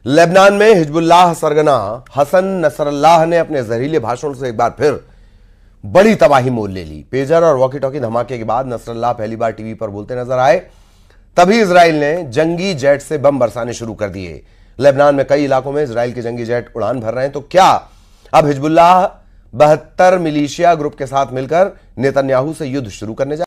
Lebanon में Hezbollah सरगना Hassan Nasrallah ने अपने जहरीले भाषण से एक बार फिर बड़ी तबाही मोल ले ली। पेजर और वॉकी टॉकी धमाके के बाद नसरल्लाह पहली बार टीवी पर बोलते नजर आए। तभी इजराइल ने जंगी जेट से बम बरसाने शुरू कर दिए। लेबनान में कई इलाकों में इजराइल के जंगी जेट उड़ान भर रहे हैं। तो क्या अब हिजबुल्लाह 72 मिलिशिया ग्रुप के साथ मिलकर नेतन्याहू से युद्ध शुरू करने जा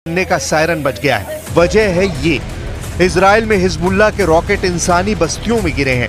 का सायरन बज गया है। वजह है ये, इजराइल में हिजबुल्लाह के रॉकेट इंसानी बस्तियों में गिरे हैं।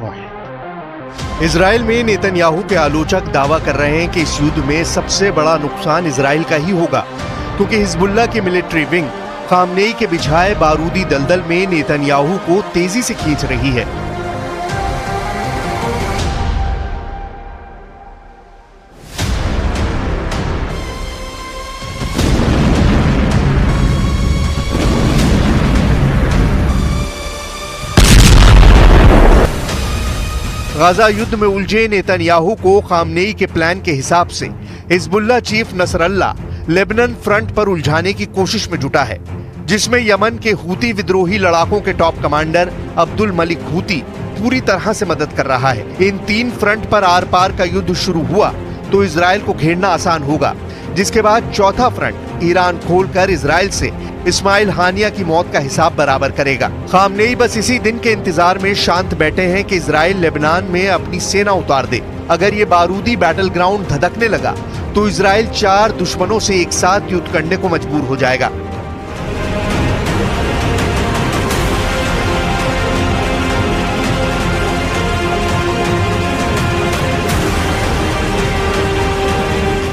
वाहिद। इजराइल में नेतन्याहू के आलोचक दावा कर रहे हैं कि इस युद्ध में सबसे बड़ा नुकसान इजराइल का ही होगा, क्योंकि हिजबुल्लाह की मिलिट्री विंग खामनेई के बिछाए बारूदी दलदल में नेतन्याहू को तेजी से खींच रही है। गाजा युद्ध में उलझे नेतन्याहू को खामनेई के प्लान के हिसाब से Hezbollah chief Nasrallah Lebanon front पर उलझाने की कोशिश में जुटा है, जिसमें यमन के हूती विद्रोही लड़ाकों के top commander Abdul Malik Houthi पूरी तरह से मदद कर रहा है। इन तीन फ्रंट पर आर पार का युद्ध शुरू हुआ तो इजराइल को घेरना आसान होगा, जिसके बाद चौथा फ्रंट ईरान खोलकर इजराइल से इस्माइल हानिया की मौत का हिसाब बराबर करेगा। खामनेई बस इसी दिन के इंतजार में शांत बैठे हैं कि इजराइल लेबनान में अपनी सेना उतार दे। अगर ये बारूदी बैटल ग्राउंड धधकने लगा तो इजराइल 4 दुश्मनों से एक साथ युद्ध करने को मजबूर हो जाएगा।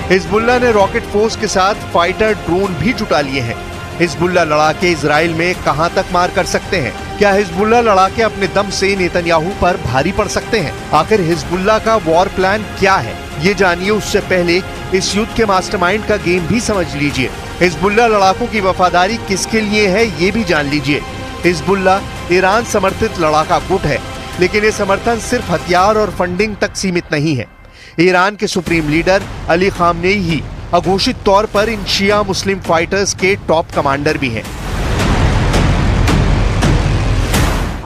हिजबुल्लाह ने रॉकेट फोर्स के साथ फाइटर ड्रोन भी जुटा लिए हैं। हिजबुल्लाह लड़ाके इजराइल में कहां तक मार कर सकते हैं? क्या हिजबुल्लाह लड़ाके अपने दम से नेतन्याहू पर भारी पड़ सकते हैं? आखिर हिजबुल्लाह का वॉर प्लान क्या है, ये जानिए। उससे पहले इस युद्ध के मास्टरमाइंड का गेम भी समझ लीजिए। हिजबुल्लाह लड़ाकों की वफादारी किसके लिए है, ये भी जान लीजिए। हिजबुल्लाह ईरान समर्थित लड़ाका गुट है, लेकिन ये समर्थन सिर्फ हथियार और फंडिंग तक सीमित नहीं है। ईरान के सुप्रीम लीडर अली खामनेई ही अघोषित तौर पर इन शिया मुस्लिम फाइटर्स के टॉप कमांडर भी हैं।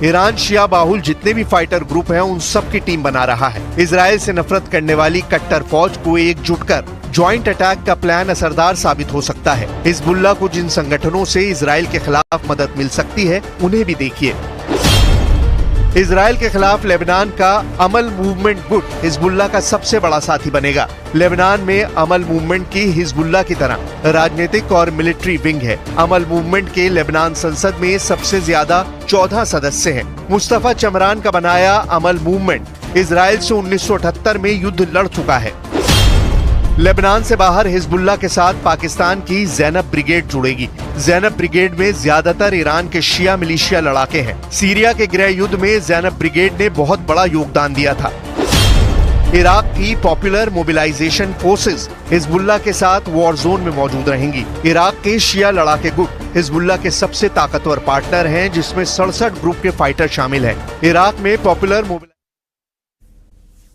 ईरान शिया बाहुल जितने भी फाइटर ग्रुप हैं उन सब की टीम बना रहा है। इजराइल से नफरत करने वाली कट्टर फौज को एकजुट कर ज्वाइंट अटैक का प्लान असरदार साबित हो सकता है। हिजबुल्लाह को जिन संगठनों से इजराइल के खिलाफ मदद मिल सकती है उन्हें भी देखिए। इजराइल के खिलाफ लेबनान का अमल मूवमेंट गुट हिजबुल्लाह का सबसे बड़ा साथी बनेगा। लेबनान में अमल मूवमेंट की हिजबुल्लाह की तरह राजनीतिक और मिलिट्री विंग है। अमल मूवमेंट के लेबनान संसद में सबसे ज्यादा 14 सदस्य हैं। मुस्तफा चमरान का बनाया अमल मूवमेंट इजराइल से 1978 में युद्ध लड़ चुका है। लेबनान से बाहर हिजबुल्लाह के साथ पाकिस्तान की ज़ैनब ब्रिगेड जुड़ेगी। ज़ैनब ब्रिगेड में ज्यादातर ईरान के शिया मिलिशिया लड़ाके हैं। सीरिया के गृह युद्ध में ज़ैनब ब्रिगेड ने बहुत बड़ा योगदान दिया था। इराक की पॉपुलर मोबिलाइजेशन फोर्सेस हिजबुल्लाह के साथ वॉर जोन में मौजूद रहेंगी। इराक के शिया लड़ाके गुट हिजबुल्लाह के सबसे ताकतवर पार्टनर हैं, जिसमें 67 ग्रुप के फाइटर शामिल हैं। इराक में पॉपुलर